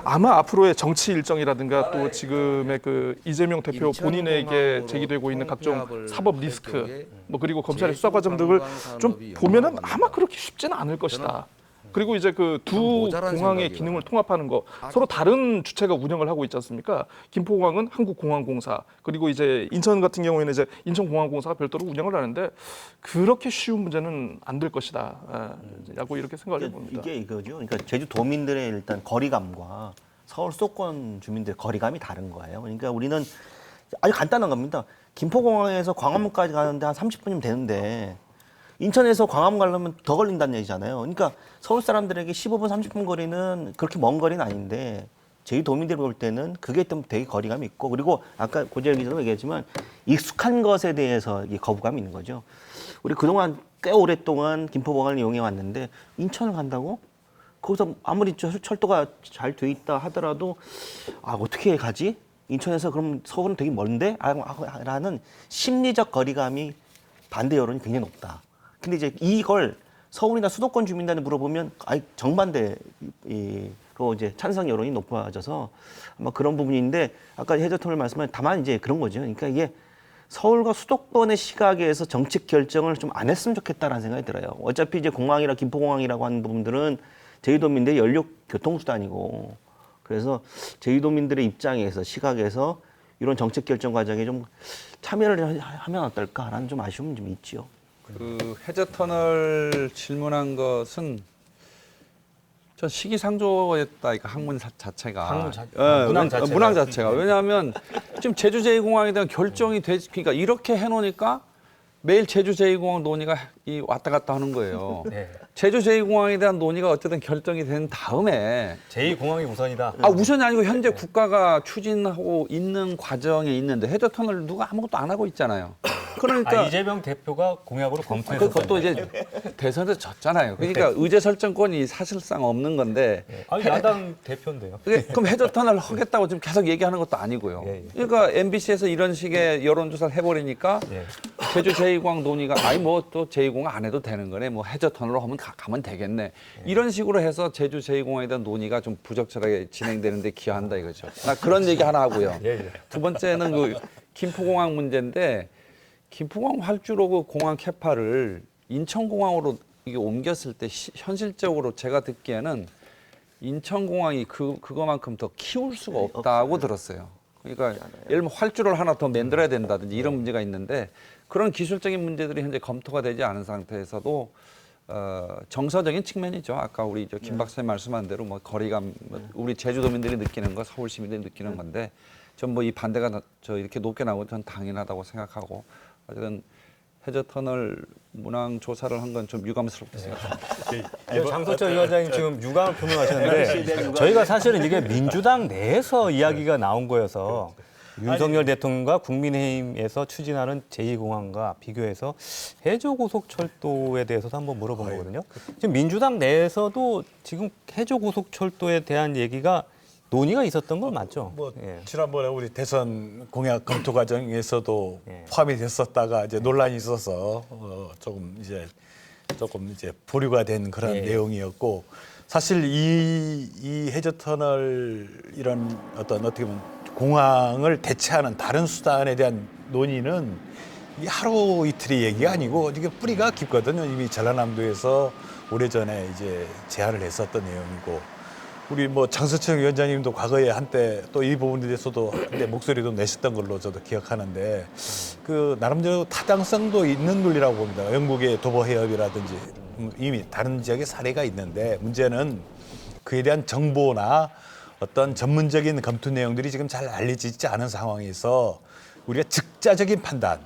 아마 앞으로의 정치 일정이라든가 또 지금의 그 이재명 대표 본인에게 제기되고 있는 각종 사법 리스크, 뭐 그리고 검찰의 수사 과정 등을 좀 보면은 아마 그렇게 쉽지는 않을 것이다. 그리고 이제 그 두 공항의 기능을 통합하는 거, 서로 다른 주체가 운영을 하고 있지 않습니까? 김포공항은 한국공항공사, 그리고 이제 인천 같은 경우에는 이제 인천공항공사가 별도로 운영을 하는데, 그렇게 쉬운 문제는 안 될 것이다. 라고 이렇게 생각을 해봅니다. 이게 이거죠. 그러니까 제주도민들의 일단 거리감과 서울 수도권 주민들의 거리감이 다른 거예요. 그러니까 우리는 아주 간단한 겁니다. 김포공항에서 광화문까지 가는데 한 30분이면 되는데, 인천에서 광화문 가려면 더 걸린다는 얘기잖아요. 그러니까 서울 사람들에게 15분, 30분 거리는 그렇게 먼 거리는 아닌데, 제주도민들이 볼 때는 그게 좀 되게 거리감이 있고, 그리고 아까 고재열 기자도 얘기했지만 익숙한 것에 대해서 이 거부감이 있는 거죠. 우리 그동안 꽤 오랫동안 김포공항을 이용해 왔는데, 인천을 간다고? 거기서 아무리 철도가 잘 돼 있다 하더라도 어떻게 가지? 인천에서 그럼 서울은 되게 먼데? 라는 심리적 거리감이 반대 여론이 굉장히 높다. 근데 이제 이걸 서울이나 수도권 주민단에 물어보면 정반대로 이제 찬성 여론이 높아져서 아마 그런 부분인데, 아까 해저터널 말씀하신, 다만 이제 그런 거죠. 그러니까 이게 서울과 수도권의 시각에서 정책 결정을 좀 안 했으면 좋겠다라는 생각이 들어요. 어차피 이제 공항이라 김포공항이라고 하는 부분들은 제주도민들의 연료 교통수단이고, 그래서 제주도민들의 입장에서 시각에서 이런 정책 결정 과정에 좀 참여를 하면 어떨까라는 좀 아쉬움은 좀 있죠. 그 해저터널 질문한 것은 전 시기상조였다. 이거 학문 자체가. 문항 자체가. 왜냐하면 지금 제주 제2공항에 대한 결정이 그러니까 이렇게 해놓으니까 매일 제주 제2공항 논의가 왔다 갔다 하는 거예요. 네. 제주 제2공항에 대한 논의가 어쨌든 결정이 된 다음에 제2공항이 우선이다. 우선이 아니고 현재 국가가 추진하고 있는 과정에 있는데 해저터널 누가 아무것도 안 하고 있잖아요. 그러니까 이재명 대표가 공약으로 검토했었어요. 그것도 이제 대선에서 졌잖아요. 그러니까 의제 설정권이 사실상 없는 건데. 야당 대표인데요. 그럼 해저터널 하겠다고 지금 계속 얘기하는 것도 아니고요. 그러니까 MBC에서 이런 식의 여론조사를 해버리니까 제주 제2공항 논의가 뭐 또 제2공항 안 해도 되는 거네. 뭐 해저터널로 하면 가면 되겠네. 이런 식으로 해서 제주 제2공항에 대한 논의가 좀 부적절하게 진행되는데 기여한다 이거죠. 나 그런 얘기 하나 하고요. 두 번째는 그 김포공항 문제인데, 김포공항 활주로 그 공항 캐파를 인천공항으로 이게 옮겼을 때 현실적으로 제가 듣기에는 인천공항이 그거만큼 더 키울 수가 없다고 들었어요. 그러니까 예를 들면 활주로를 하나 더 만들어야 된다든지 이런 문제가 있는데, 그런 기술적인 문제들이 현재 검토가 되지 않은 상태에서도 정서적인 측면이죠. 아까 우리 김 박사님 말씀한 대로 뭐 거리감, 우리 제주도민들이 느끼는 거, 서울 시민들이 느끼는 건데, 전 뭐 이 반대가 이렇게 높게 나오고 전 당연하다고 생각하고, 어쨌든 해저터널 문항 조사를 한 건 좀 유감스럽게 생각합니다. 장소철 위원장님 지금 유감을 표명하셨는데, 저희가 사실은 이게 민주당 내에서 이야기가 나온 거여서 윤석열 대통령과 국민의힘에서 추진하는 제2공항과 비교해서 해저고속철도에 대해서도 한번 물어본 거거든요. 지금 민주당 내에서도 지금 해저고속철도에 대한 얘기가 논의가 있었던 건 맞죠? 지난번에 우리 대선 공약 검토 과정에서도 포함이 됐었다가 이제 논란이 있어서 조금 이제 보류가 된 그런 내용이었고, 사실 이 해저터널 이런 어떻게 보면 공항을 대체하는 다른 수단에 대한 논의는 이 하루 이틀의 얘기가 아니고 이게 뿌리가 깊거든요. 이미 전라남도에서 오래전에 이제 제안을 했었던 내용이고, 우리 뭐 장서청 위원장님도 과거에 한때 또 이 부분에 대해서도 한때 목소리도 내셨던 걸로 저도 기억하는데, 그 나름대로 타당성도 있는 논리라고 봅니다. 영국의 도보 해협이라든지 이미 다른 지역의 사례가 있는데, 문제는 그에 대한 정보나 어떤 전문적인 검토 내용들이 지금 잘 알려지지 않은 상황에서 우리가 즉자적인 판단,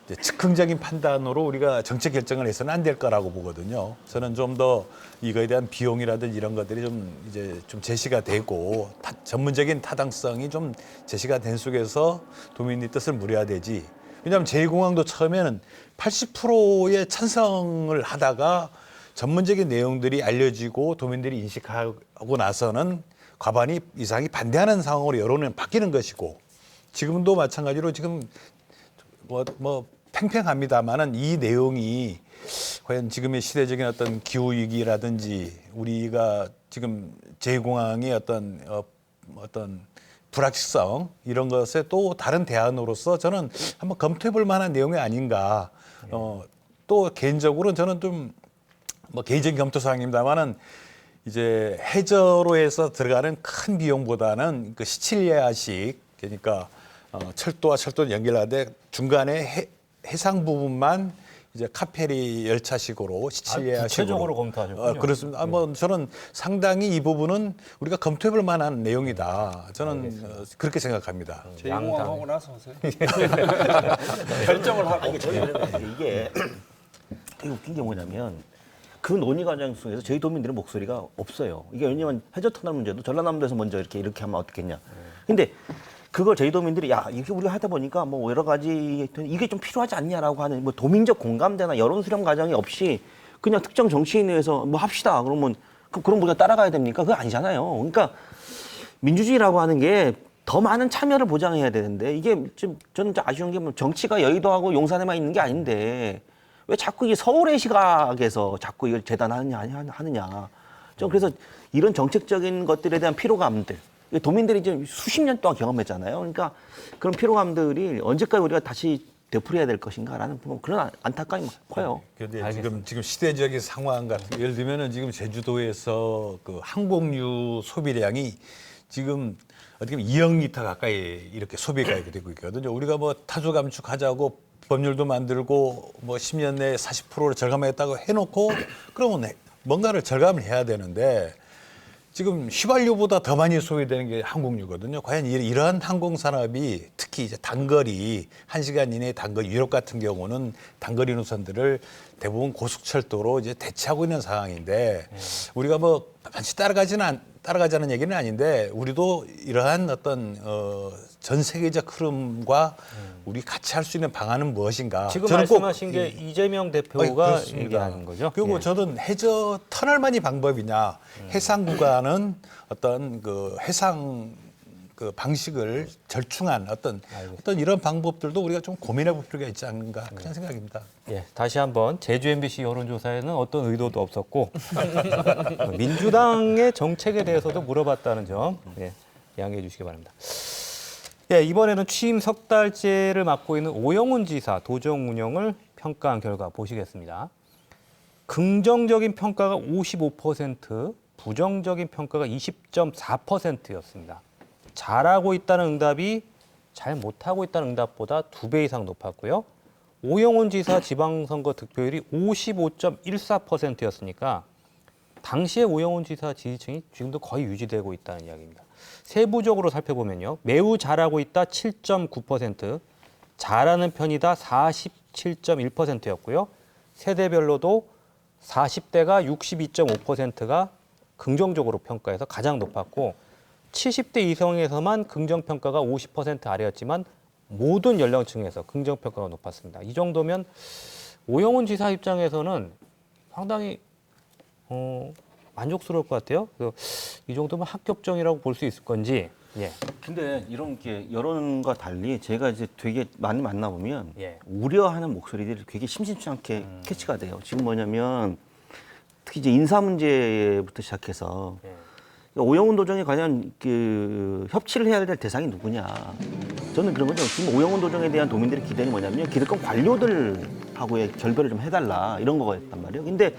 이제 즉흥적인 판단으로 우리가 정책 결정을 해서는 안 될 거라고 보거든요. 저는 좀 더 이거에 대한 비용이라든지 이런 것들이 좀 이제 좀 제시가 되고 전문적인 타당성이 좀 제시가 된 속에서 도민의 뜻을 물어야 되지. 왜냐하면 제2공항도 처음에는 80%의 찬성을 하다가 전문적인 내용들이 알려지고 도민들이 인식하고 나서는 과반이 이상이 반대하는 상황으로 여론은 바뀌는 것이고 지금도 마찬가지로 지금 뭐 팽팽합니다만은 이 내용이 과연 지금의 시대적인 어떤 기후 위기라든지 우리가 지금 제2공항의 어떤 불확실성 이런 것에 또 다른 대안으로서 저는 한번 검토해볼 만한 내용이 아닌가. 또 개인적으로는 저는 좀 뭐 개인적인 검토 사항입니다만은 이제 해저로 해서 들어가는 큰 비용보다는 그 시칠리아식 그러니까 철도와 철도를 연결하되 중간에 해상 부분만 이제 카페리 열차식으로 시칠리아식으로 구체적으로 검토하셨군요. 그렇습니다. 뭐 저는 상당히 이 부분은 우리가 검토해볼 만한 내용이다. 저는 그렇게 생각합니다. 제2공항하고 나서 하세요. 결정을 하고. 이게 되게 웃긴 게 뭐냐면 그 논의 과정 속에서 저희 도민들의 목소리가 없어요. 이게 왜냐면 해저 터널 문제도 전라남도에서 먼저 이렇게 하면 어떻겠냐. 근데 그걸 저희 도민들이 야 이렇게 우리가 하다 보니까 뭐 여러 가지 이게 좀 필요하지 않냐라고 하는 뭐 도민적 공감대나 여론 수렴 과정이 없이 그냥 특정 정치인에 의해서 뭐 합시다 그러면 그럼 우리가 따라가야 됩니까? 그거 아니잖아요. 그러니까 민주주의라고 하는 게 더 많은 참여를 보장해야 되는데 이게 좀 저는 아쉬운 게 뭐 정치가 여의도하고 용산에만 있는 게 아닌데 왜 자꾸 이 서울의 시각에서 자꾸 이걸 재단하느냐. 좀 그래서 이런 정책적인 것들에 대한 피로감들 도민들이 이제 수십 년 동안 경험했잖아요. 그러니까 그런 피로감들이 언제까지 우리가 다시 되풀이해야 될 것인가라는 그런 안타까움이 커요. 그런데 지금 시대적인 상황 같은 예를 들면은 지금 제주도에서 그 항공유 소비량이 지금 어떻게 보면 2억 리터 가까이 이렇게 소비가 이렇게 되고 있거든요. 우리가 뭐 타조 감축하자고 법률도 만들고 뭐 10년 내에 40%를 절감하겠다고 해놓고 그러면 뭔가를 절감을 해야 되는데 지금 휘발유보다 더 많이 소비되는 게 항공유거든요. 과연 이러한 항공산업이 특히 이제 단거리 1시간 이내의 단거리 유럽 같은 경우는 단거리 노선들을 대부분 고속철도로 이제 대체하고 있는 상황인데 우리가 뭐 반드시 따라가자는 얘기는 아닌데 우리도 이러한 어떤 전 세계적 흐름과 우리 같이 할 수 있는 방안은 무엇인가? 지금 저는 말씀하신 게 이재명 대표가 그렇습니다. 얘기하는 거죠. 그리고 예. 저는 해저 터널만이 방법이냐? 해상 구간은 어떤 그 해상 그 방식을 절충한 어떤 이런 방법들도 우리가 좀 고민해 볼 필요가 있지 않는가 그런 생각입니다. 예, 다시 한번 제주 MBC 여론조사에는 어떤 의도도 없었고 민주당의 정책에 대해서도 물어봤다는 점 양해해 주시기 바랍니다. 예, 이번에는 취임 석 달째를 맡고 있는 오영훈 지사 도정 운영을 평가한 결과 보시겠습니다. 긍정적인 평가가 55%, 부정적인 평가가 20.4%였습니다. 잘하고 있다는 응답이 잘 못하고 있다는 응답보다 2배 이상 높았고요. 오영훈 지사 지방선거 득표율이 55.14%였으니까 당시에 오영훈 지사 지지층이 지금도 거의 유지되고 있다는 이야기입니다. 세부적으로 살펴보면요. 매우 잘하고 있다 7.9%, 잘하는 편이다 47.1%였고요. 세대별로도 40대가 62.5%가 긍정적으로 평가해서 가장 높았고 70대 이상에서만 긍정평가가 50% 아래였지만 모든 연령층에서 긍정평가가 높았습니다. 이 정도면 오영훈 지사 입장에서는 상당히 만족스러울 것 같아요. 그래서 이 정도면 합격점이라고 볼 수 있을 건지. 예. 근데 이런 게 여론과 달리 제가 이제 되게 많이 만나보면 예. 우려하는 목소리들이 되게 심심치 않게 캐치가 돼요. 지금 뭐냐면 특히 이제 인사 문제부터 시작해서 오영훈 도정에 과연 그 협치를 해야 될 대상이 누구냐. 저는 그런 거죠. 지금 오영훈 도정에 대한 도민들의 기대는 뭐냐면 기득권 관료들하고의 결별을 좀 해달라 이런 거였단 말이에요. 근데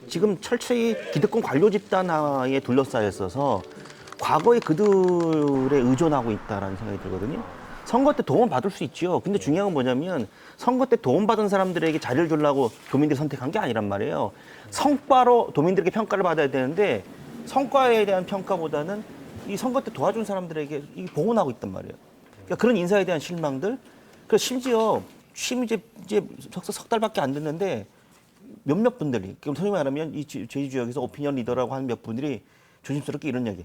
지금 철저히 기득권 관료 집단에 둘러싸여 있어서 과거에 그들에 의존하고 있다라는 생각이 들거든요. 선거 때 도움 받을 수 있죠. 근데 중요한 건 뭐냐면 선거 때 도움 받은 사람들에게 자리를 주려고 도민들이 선택한 게 아니란 말이에요. 성과로 도민들에게 평가를 받아야 되는데 성과에 대한 평가보다는 이 선거 때 도와준 사람들에게 이 봉헌하고 있단 말이에요. 그러니까 그런 인사에 대한 실망들. 그래서 심지어 취임 이제 석 달밖에 안 됐는데 몇몇 분들이 그럼 소위 말하면 이 제2지역에서 오피니언 리더라고 하는 몇 분들이 조심스럽게 이런 얘기.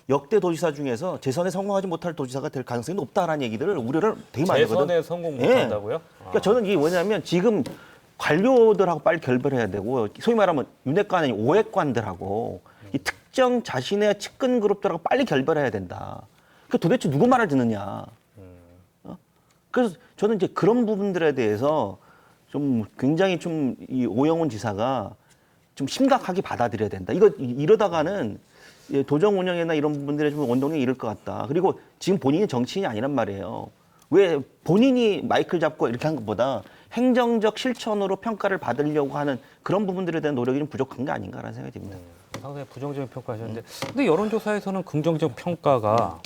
역대 도지사 중에서 재선에 성공하지 못할 도지사가 될 가능성이 높다라는 얘기들을 우려를 되게 많이 하거든요. 재선에 성공 예. 못한다고요? 그러니까 저는 이게 뭐냐면 지금 관료들하고 빨리 결별해야 되고 소위 말하면 윤핵관 아니 오핵관들하고 이 특정 자신의 측근 그룹들하고 빨리 결별해야 된다. 그 도대체 누구 말을 듣느냐. 그래서 저는 이제 그런 부분들에 대해서 좀 굉장히 좀 이 오영훈 지사가 좀 심각하게 받아들여야 된다. 이러다가는 도정 운영이나 이런 부분들에 좀 원동력이 이를 것 같다. 그리고 지금 본인이 정치인이 아니란 말이에요. 왜 본인이 마이크를 잡고 이렇게 한 것보다 행정적 실천으로 평가를 받으려고 하는 그런 부분들에 대한 노력이 좀 부족한 게 아닌가라는 생각이 듭니다. 상당히 부정적인 평가하셨는데, 근데 여론조사에서는 긍정적 평가가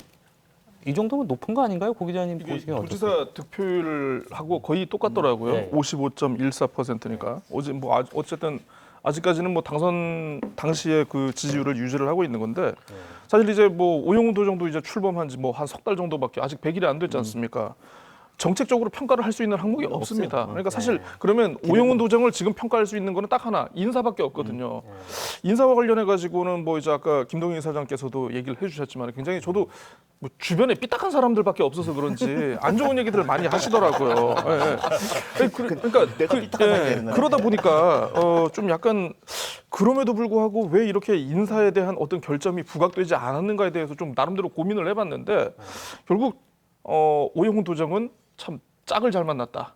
이 정도면 높은 거 아닌가요? 고 기자님 이게 보시기엔 어떠세요? 도지사 득표율하고 거의 똑같더라고요. 네. 55.14%니까 어제 뭐 어쨌든 아직까지는 뭐 당선 당시의 그 지지율을 유지를 하고 있는 건데 사실 이제 뭐 오영훈 도정도 이제 출범한 지 뭐 한 석 달 정도밖에 아직 100일이 안 됐지 않습니까? 정책적으로 평가를 할 수 있는 항목이 없습니다. 그러니까 사실 그러면 오영훈 도정을 지금 평가할 수 있는 거는 딱 하나 인사밖에 없거든요. 인사와 관련해 가지고는 뭐 이제 아까 김동인 사장께서도 얘기를 해주셨지만 굉장히 저도 뭐 주변에 삐딱한 사람들밖에 없어서 그런지 안 좋은 얘기들을 많이 하시더라고요. 예. 그러니까 내가 삐딱하다는 얘기는 그러다 보니까 좀 약간 그럼에도 불구하고 왜 이렇게 인사에 대한 어떤 결점이 부각되지 않았는가에 대해서 좀 나름대로 고민을 해봤는데 결국 오영훈 도정은 참 짝을 잘 만났다.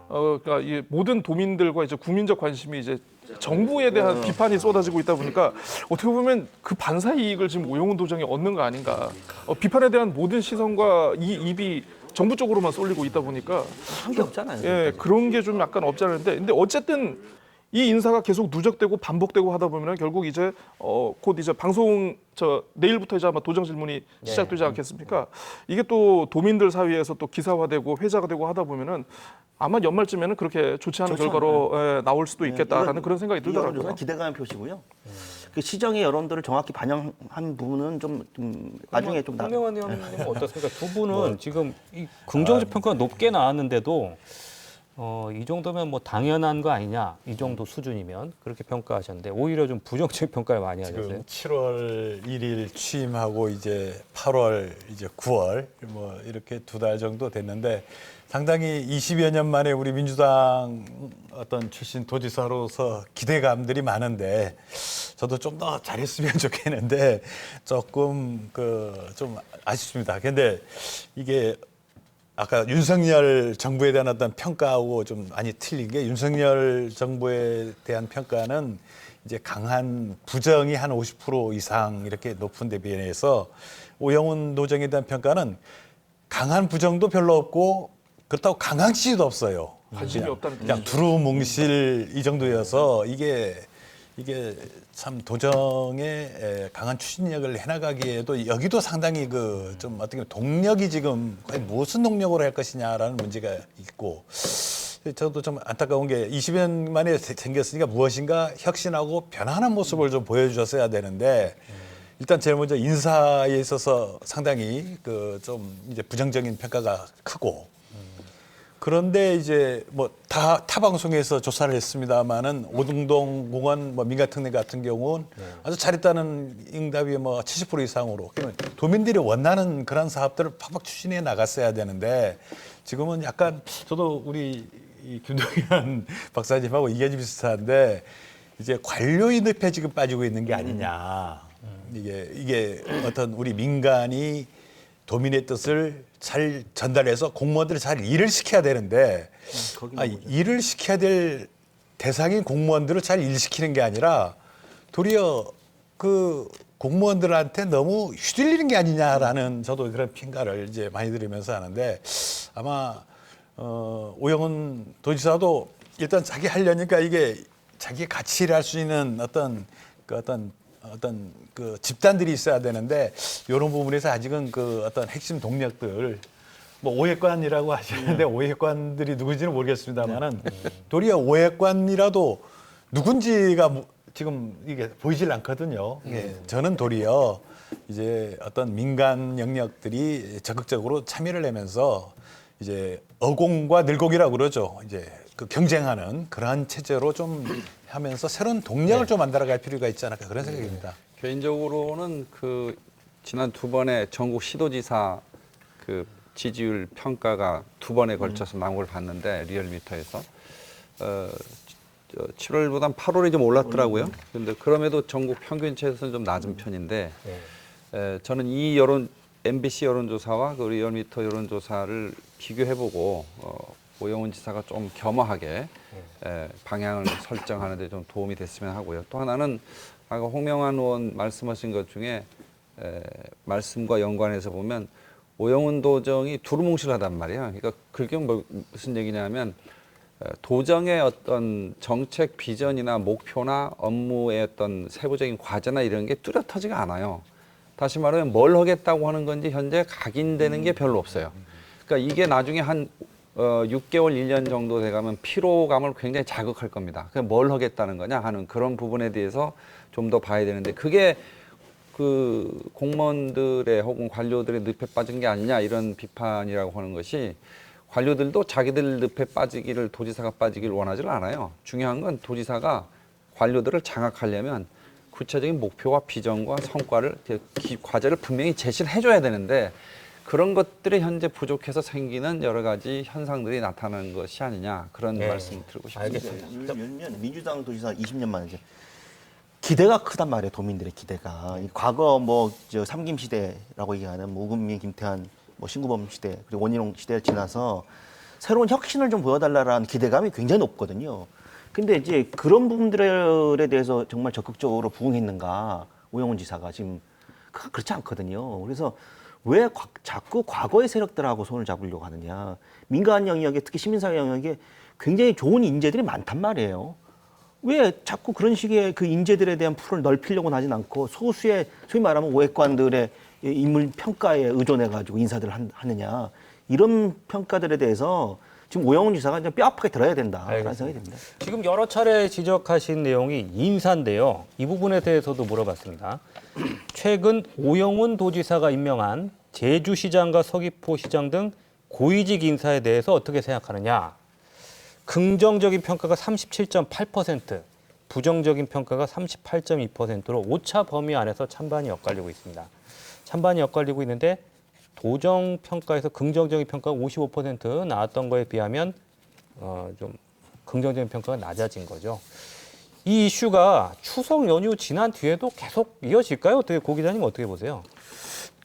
그러니까 이 모든 도민들과 이제 국민적 관심이 이제 정부에 대한 비판이 쏟아지고 있다 보니까 어떻게 보면 그 반사 이익을 지금 오영훈 도정이 얻는 거 아닌가. 비판에 대한 모든 시선과 이 입이 정부 쪽으로만 쏠리고 있다 보니까 한 게 없잖아요. 예, 그런 게 좀 약간 없지 않은데 근데 어쨌든 이 인사가 계속 누적되고 반복되고 하다 보면 결국 이제 곧 이제 방송 내일부터 이제 아마 도정 질문이 시작되지 않겠습니까? 이게 또 도민들 사이에서 또 기사화되고 회자가 되고 하다 보면은 아마 연말쯤에는 그렇게 좋지 않은 결과로 나올 수도 있겠다라는 그런 생각이 들더라고요. 여론조사 기대감의 표시고요. 그 시정의 여론들을 정확히 반영한 부분은 좀 나중에 좀 홍명환 의원님은 어떻습니까? 두 분은 지금 이 긍정적 평가가 높게 나왔는데도 이 정도면 뭐 당연한 거 아니냐, 이 정도 수준이면 그렇게 평가하셨는데 오히려 좀 부정적 평가를 많이 하셨어요. 지금 7월 1일 취임하고 이제 8월 이제 9월 뭐 이렇게 2달 정도 됐는데 상당히 20여 년 만에 우리 민주당 어떤 출신 도지사로서 기대감들이 많은데 저도 좀 더 잘했으면 좋겠는데 조금 좀 아쉽습니다. 근데 이게 아까 윤석열 정부에 대한 어떤 평가하고 좀 많이 틀린 게 윤석열 정부에 대한 평가는 이제 강한 부정이 한 50% 이상 이렇게 높은 데 비해서 오영훈 도정에 대한 평가는 강한 부정도 별로 없고 그렇다고 강한 지지도 없어요. 관심이 없다는 그냥 두루뭉실 이 정도여서 이게 참 도정의 강한 추진력을 해나가기에도 여기도 상당히 좀 어떻게 보면 동력이 지금 과연 무슨 동력으로 할 것이냐라는 문제가 있고 저도 좀 안타까운 게 20년 만에 생겼으니까 무엇인가 혁신하고 변화하는 모습을 좀 보여주셨어야 되는데 일단 제일 먼저 인사에 있어서 상당히 좀 이제 부정적인 평가가 크고 그런데 이제 뭐 타 방송에서 조사를 했습니다만은 오등동 공원 뭐 민가특례 같은 경우는 아주 잘했다는 응답이 뭐 70% 이상으로 그러면 도민들이 원하는 그런 사업들을 팍팍 추진해 나갔어야 되는데 지금은 약간 저도 우리 이 김동연 박사님하고 의견이 비슷한데 이제 관료의 늪에 지금 빠지고 있는 게 아니냐. 이게 어떤 우리 민간이 도민의 뜻을 잘 전달해서 공무원들을 잘 일을 시켜야 되는데 일을 시켜야 될 대상인 공무원들을 잘 일시키는 게 아니라 도리어 그 공무원들한테 너무 휘둘리는 게 아니냐라는 저도 그런 평가를 이제 많이 들으면서 하는데 아마 오영훈 도지사도 일단 자기 하려니까 이게 자기 같이 일할 수 있는 어떤 그 집단들이 있어야 되는데 이런 부분에서 아직은 그 어떤 핵심 동력들 뭐 오해관이라고 하시는데 오해관들이 누군지는 모르겠습니다만은 도리어 오해관이라도 누군지가 지금 이게 보이질 않거든요. 저는 도리어 이제 어떤 민간 영역들이 적극적으로 참여를 하면서 이제 어공과 늘공이라고 그러죠. 이제 그 경쟁하는 그러한 체제로 좀 하면서 새로운 동력을 좀 만들어갈 필요가 있지 않을까 그런 생각입니다. 개인적으로는 그 지난 두 번의 전국 시도지사 그 지지율 평가가 두 번에 걸쳐서 나온 걸 봤는데 리얼미터에서 7월보단 8월이 좀 올랐더라고요. 그런데 그럼에도 전국 평균치에서는 좀 낮은 편인데 저는 이 MBC 여론조사와 그 리얼미터 여론조사를 비교해보고 오영훈 지사가 좀 겸허하게 방향을 설정하는 데 좀 도움이 됐으면 하고요. 또 하나는 아까 홍명환 의원 말씀하신 것 중에 말씀과 연관해서 보면 오영훈 도정이 두루뭉실하단 말이에요. 그러니까 그게 무슨 얘기냐면 도정의 어떤 정책 비전이나 목표나 업무의 어떤 세부적인 과제나 이런 게 뚜렷하지가 않아요. 다시 말하면 뭘 하겠다고 하는 건지 현재 각인되는 게 별로 없어요. 그러니까 이게 나중에 한 6개월, 1년 정도 돼가면 피로감을 굉장히 자극할 겁니다. 그냥 뭘 하겠다는 거냐 하는 그런 부분에 대해서 좀 더 봐야 되는데 그게 그 공무원들의 혹은 관료들의 늪에 빠진 게 아니냐 이런 비판이라고 하는 것이 관료들도 자기들 늪에 빠지기를 도지사가 빠지기를 원하지를 않아요. 중요한 건 도지사가 관료들을 장악하려면 구체적인 목표와 비전과 성과를 과제를 분명히 제시를 해줘야 되는데 그런 것들이 현재 부족해서 생기는 여러 가지 현상들이 나타나는 것이 아니냐 그런 말씀을 드리고 싶습니다. 알겠습니다. 요즘 민주당 도지사 20년 만에 이제 기대가 크단 말이에요. 도민들의 기대가. 이 과거 저 삼김 시대라고 얘기하는 오금민, 김태환, 신구범 시대 그리고 원희룡 시대를 지나서 새로운 혁신을 좀 보여달라는 기대감이 굉장히 높거든요. 근데 이제 그런 부분들에 대해서 정말 적극적으로 부응했는가 오영훈 지사가 지금 그렇지 않거든요. 그래서 왜 자꾸 과거의 세력들하고 손을 잡으려고 하느냐. 민간 영역에 특히 시민사회 영역에 굉장히 좋은 인재들이 많단 말이에요. 왜 자꾸 그런 식의 그 인재들에 대한 풀을 넓히려고는 하진 않고 소수의 소위 말하면 오해관들의 인물 평가에 의존해가지고 인사들을 하느냐. 이런 평가들에 대해서 지금 오영훈 지사가 이제 뼈 아프게 들어야 된다라는 생각이 듭니다. 지금 여러 차례 지적하신 내용이 인사인데요. 이 부분에 대해서도 물어봤습니다. 최근 오영훈 도지사가 임명한 제주시장과 서귀포시장 등 고위직 인사에 대해서 어떻게 생각하느냐. 긍정적인 평가가 37.8%, 부정적인 평가가 38.2%로 오차 범위 안에서 찬반이 엇갈리고 있습니다. 찬반이 엇갈리고 있는데 도정 평가에서 긍정적인 평가가 55% 나왔던 거에 비하면 좀 긍정적인 평가가 낮아진 거죠. 이 이슈가 추석 연휴 지난 뒤에도 계속 이어질까요? 어떻게 고 기자님 어떻게 보세요?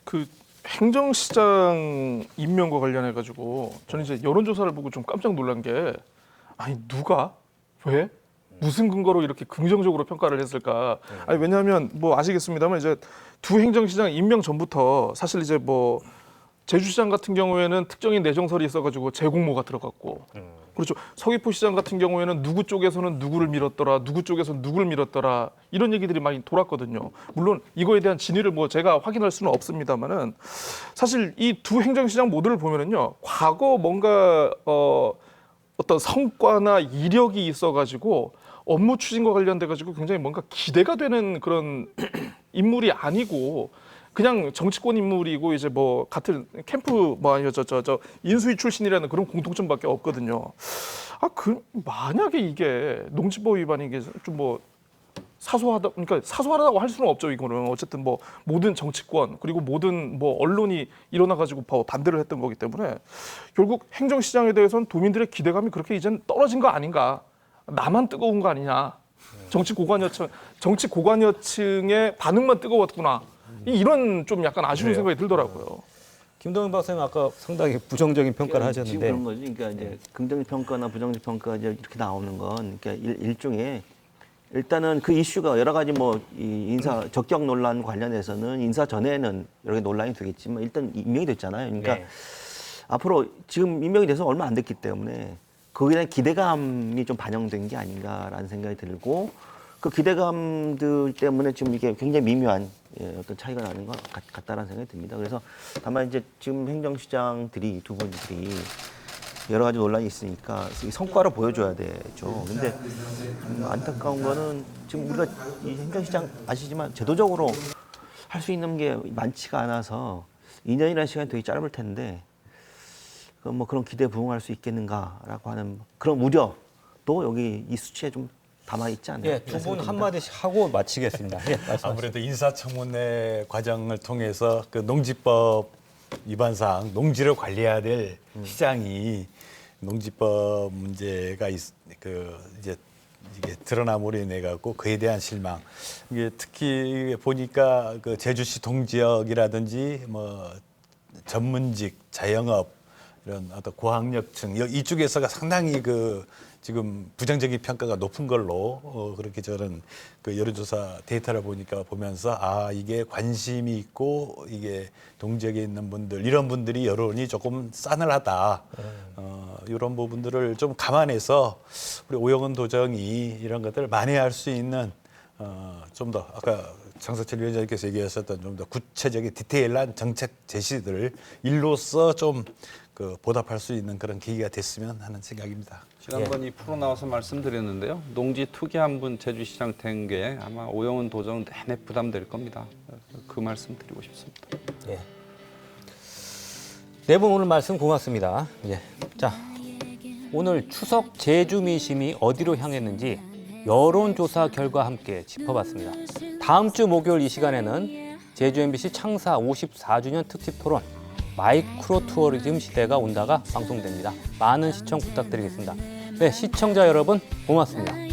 그 행정시장 임명과 관련해 가지고 저는 이제 여론조사를 보고 좀 깜짝 놀란 게 아니 누가 왜 무슨 근거로 이렇게 긍정적으로 평가를 했을까? 아니 왜냐하면 아시겠습니다만 이제 두 행정시장 임명 전부터 사실 이제 제주시장 같은 경우에는 특정인 내정설이 있어가지고 재공모가 들어갔고 그렇죠. 서귀포시장 같은 경우에는 누구 쪽에서는 누구를 밀었더라, 누구 쪽에서는 누구를 밀었더라 이런 얘기들이 많이 돌았거든요. 물론 이거에 대한 진위를 제가 확인할 수는 없습니다만은 사실 이 두 행정시장 모두를 보면은요 과거 뭔가 어떤 성과나 이력이 있어가지고 업무 추진과 관련돼가지고 굉장히 뭔가 기대가 되는 그런 인물이 아니고. 그냥 정치권 인물이고 이제 같은 캠프 저 인수위 출신이라는 그런 공통점밖에 없거든요. 만약에 이게 농지법 위반이 좀 사소하다, 그러니까 사소하다고 할 수는 없죠. 이거는 어쨌든 모든 정치권 그리고 모든 언론이 일어나가지고 반대를 했던 거기 때문에 결국 행정시장에 대해서는 도민들의 기대감이 그렇게 이젠 떨어진 거 아닌가? 나만 뜨거운 거 아니냐? 정치 고관여층의 반응만 뜨거웠구나. 이런 좀 약간 아쉬운 생각이 들더라고요. 김동연 박사님 아까 상당히 부정적인 평가를 하셨는데 지금 그런 거죠. 그러니까 이제 긍정적 평가나 부정적 평가가 이제 이렇게 나오는 건 그러니까 일종의 일단은 그 이슈가 여러 가지 이 인사 적격 논란 관련해서는 인사 전에는 여러 개 논란이 되겠지만 일단 임명이 됐잖아요. 그러니까 앞으로 지금 임명이 돼서 얼마 안 됐기 때문에 거기에 대한 기대감이 좀 반영된 게 아닌가라는 생각이 들고 그 기대감들 때문에 지금 이게 굉장히 미묘한 어떤 차이가 나는 것 같다라는 생각이 듭니다. 그래서 다만 이제 지금 행정시장들이 두 분들이 여러 가지 논란이 있으니까 이 성과를 보여줘야 되죠. 근데 안타까운 거는 지금 우리가 이 행정시장 아시지만 제도적으로 할 수 있는 게 많지가 않아서 2년이라는 시간이 되게 짧을 텐데 뭐 그런 기대에 부응할 수 있겠는가라고 하는 그런 우려도 여기 이 수치에 좀 담아 있지 않나요? 예, 두 분 한마디씩 하고 마치겠습니다. 예, 말씀하세요. 아무래도 인사청문회 과정을 통해서 그 농지법 위반상 농지를 관리해야 될 시장이 농지법 문제가 이제 이게 드러남으로 인해 갖고 그에 대한 실망. 이게 특히 보니까 그 제주시 동지역이라든지 뭐 전문직, 자영업 이런 어떤 고학력층 이쪽에서가 상당히 그 지금 부정적인 평가가 높은 걸로 그렇게 저는 그 여론조사 데이터를 보면서 아 이게 관심이 있고 이게 동지역에 있는 분들 이런 분들이 여론이 조금 싸늘하다 이런 부분들을 좀 감안해서 우리 오영훈 도정이 이런 것들을 만회할 수 있는 좀 더 아까 장석철 위원장님께서 얘기하셨던 좀 더 구체적인 디테일한 정책 제시들을 일로써 좀 그 보답할 수 있는 그런 계기가 됐으면 하는 생각입니다. 지난번 이 프로 나와서 말씀드렸는데요. 농지 투기 한 분 제주시장 된 게 아마 오영훈 도정은 내내 부담될 겁니다. 그 말씀 드리고 싶습니다. 예. 네 분 오늘 말씀 고맙습니다. 예. 자, 오늘 추석 제주 민심이 어디로 향했는지 여론조사 결과 함께 짚어봤습니다. 다음 주 목요일 이 시간에는 제주 MBC 창사 54주년 특집 토론 마이크로 투어리즘 시대가 온다가 방송됩니다. 많은 시청 부탁드리겠습니다. 네, 시청자 여러분 고맙습니다.